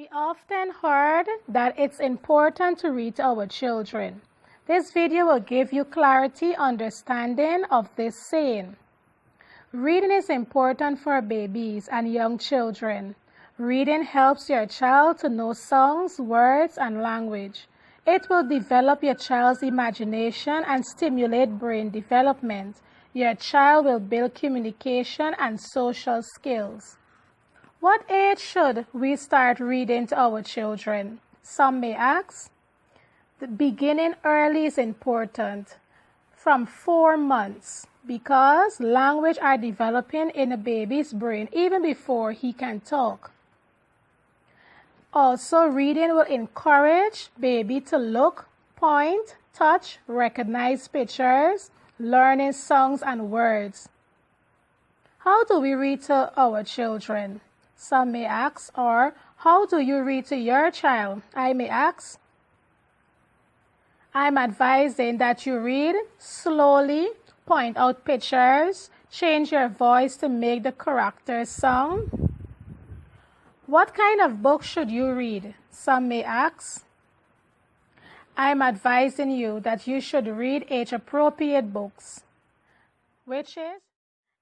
We often heard that it's important to read to our children. This video will give you clarity understanding of this saying. Reading is important for babies and young children. Reading helps your child to know songs, words, and language. It will develop your child's imagination and stimulate brain development. Your child will build communication and social skills. What age should we start reading to our children? Some may ask. The beginning early is important, from 4 months, because language are developing in a baby's brain even before he can talk. Also, reading will encourage baby to look, point, touch, recognize pictures, learning songs and words. How do we read to our children? Some may ask, or how do you read to your child? I may ask. I'm advising that you read slowly, point out pictures, change your voice to make the characters sound. What kind of book should you read? Some may ask. I'm advising you that you should read age-appropriate books, which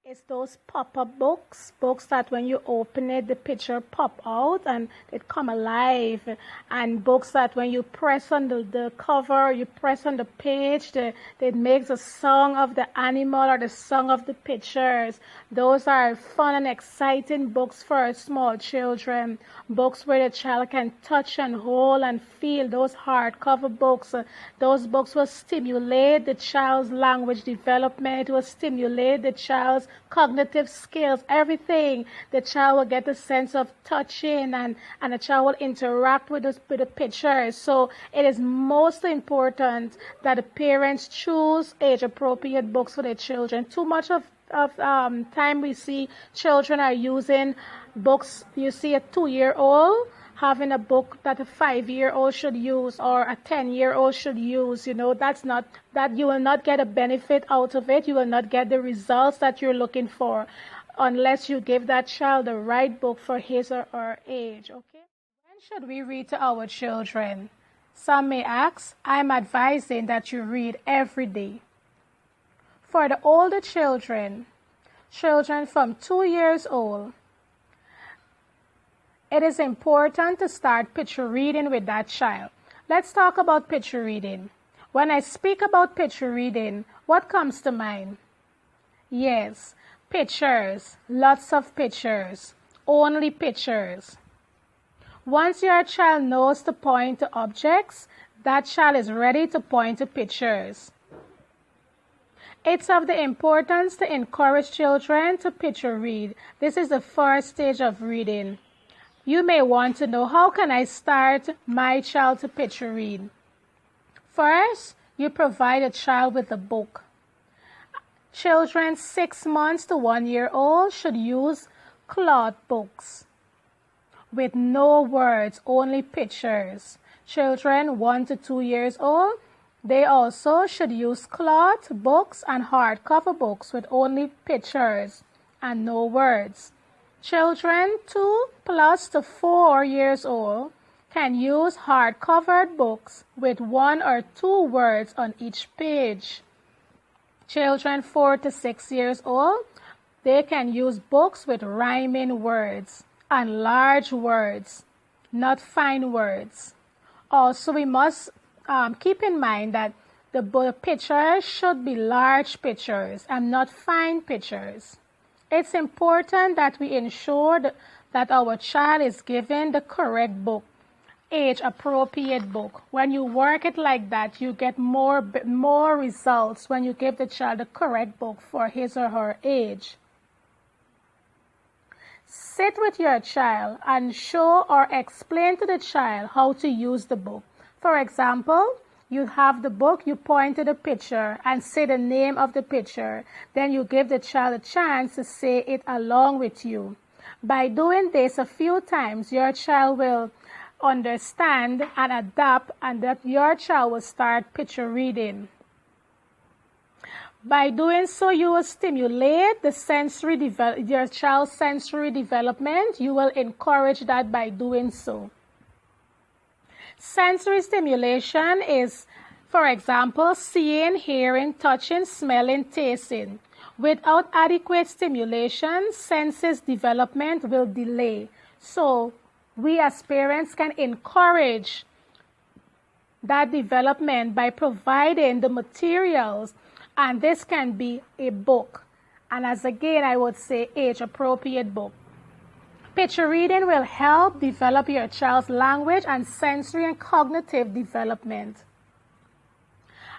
is those pop-up books that when you open it, the picture pop out and it come alive, and books that when you press on the cover, you press on the page, it makes a song of the animal or the song of the pictures. Those are fun and exciting books for small children, books where the child can touch and hold and feel. Those hardcover books, those books will stimulate the child's language development, it will stimulate the child's cognitive skills, everything. The child will get a sense of touching, and the child will interact with the pictures. So it is most important that the parents choose age-appropriate books for their children. Too much of time we see children are using books. You see a 2-year-old having a book that a 5-year-old should use or a 10-year-old should use. That you will not get a benefit out of it. You will not get the results that you're looking for unless you give that child the right book for his or her age. Okay? When should we read to our children? Some may ask. I'm advising that you read every day. For the older children from 2 years old, it is important to start picture reading with that child. Let's talk about picture reading. When I speak about picture reading, what comes to mind? Yes, pictures, lots of pictures, only pictures. Once your child knows to point to objects, that child is ready to point to pictures. It's of the importance to encourage children to picture read. This is the first stage of reading. You may want to know, how can I start my child to picture read? First, you provide a child with a book. Children 6 months to 1 year old should use cloth books with no words, only pictures. Children 1 to 2 years old, they also should use cloth books and hardcover books with only pictures and no words. Children 2 plus to 4 years old can use hard-covered books with 1 or 2 words on each page. Children 4 to 6 years old, they can use books with rhyming words and large words, not fine words. Also, we must keep in mind that the pictures should be large pictures and not fine pictures. It's important that we ensure that our child is given the correct book, age-appropriate book. When you work it like that, you get more results when you give the child the correct book for his or her age. Sit with your child and show or explain to the child how to use the book. For example, you have the book, you point to the picture and say the name of the picture. Then you give the child a chance to say it along with you. By doing this a few times, your child will understand and adapt, and that your child will start picture reading. By doing so, you will stimulate your child's sensory development. You will encourage that by doing so. Sensory stimulation is, for example, seeing, hearing, touching, smelling, tasting. Without adequate stimulation, senses development will delay. So we as parents can encourage that development by providing the materials, and this can be a book. And as again, I would say age-appropriate book. Picture reading will help develop your child's language and sensory and cognitive development.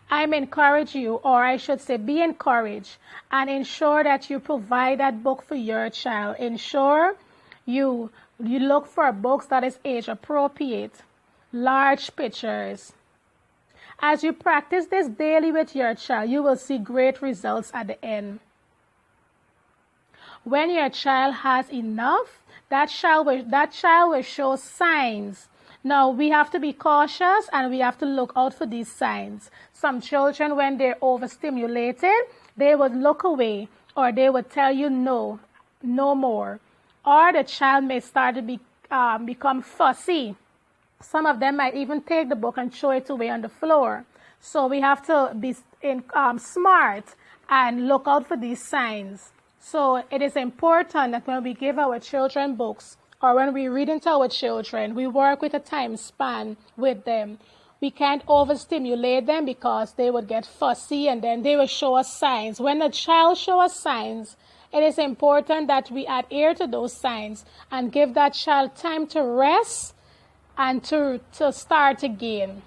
I'm encourage you, or I should say be encouraged, and ensure that you provide that book for your child. Ensure you look for books that is age appropriate, large pictures. As you practice this daily with your child, you will see great results at the end. When your child has enough, that child will show signs. Now, we have to be cautious and we have to look out for these signs. Some children, when they're overstimulated, they would look away, or they would tell you no more. Or the child may start to become fussy. Some of them might even take the book and throw it away on the floor. So we have to be smart and look out for these signs. So it is important that when we give our children books, or when we read into our children, we work with a time span with them. We can't overstimulate them because they would get fussy and then they will show us signs. When a child shows us signs, it is important that we adhere to those signs and give that child time to rest and to start again.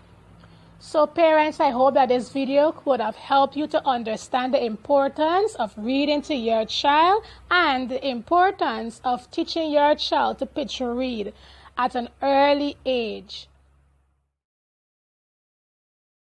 So parents, I hope that this video would have helped you to understand the importance of reading to your child and the importance of teaching your child to picture read at an early age.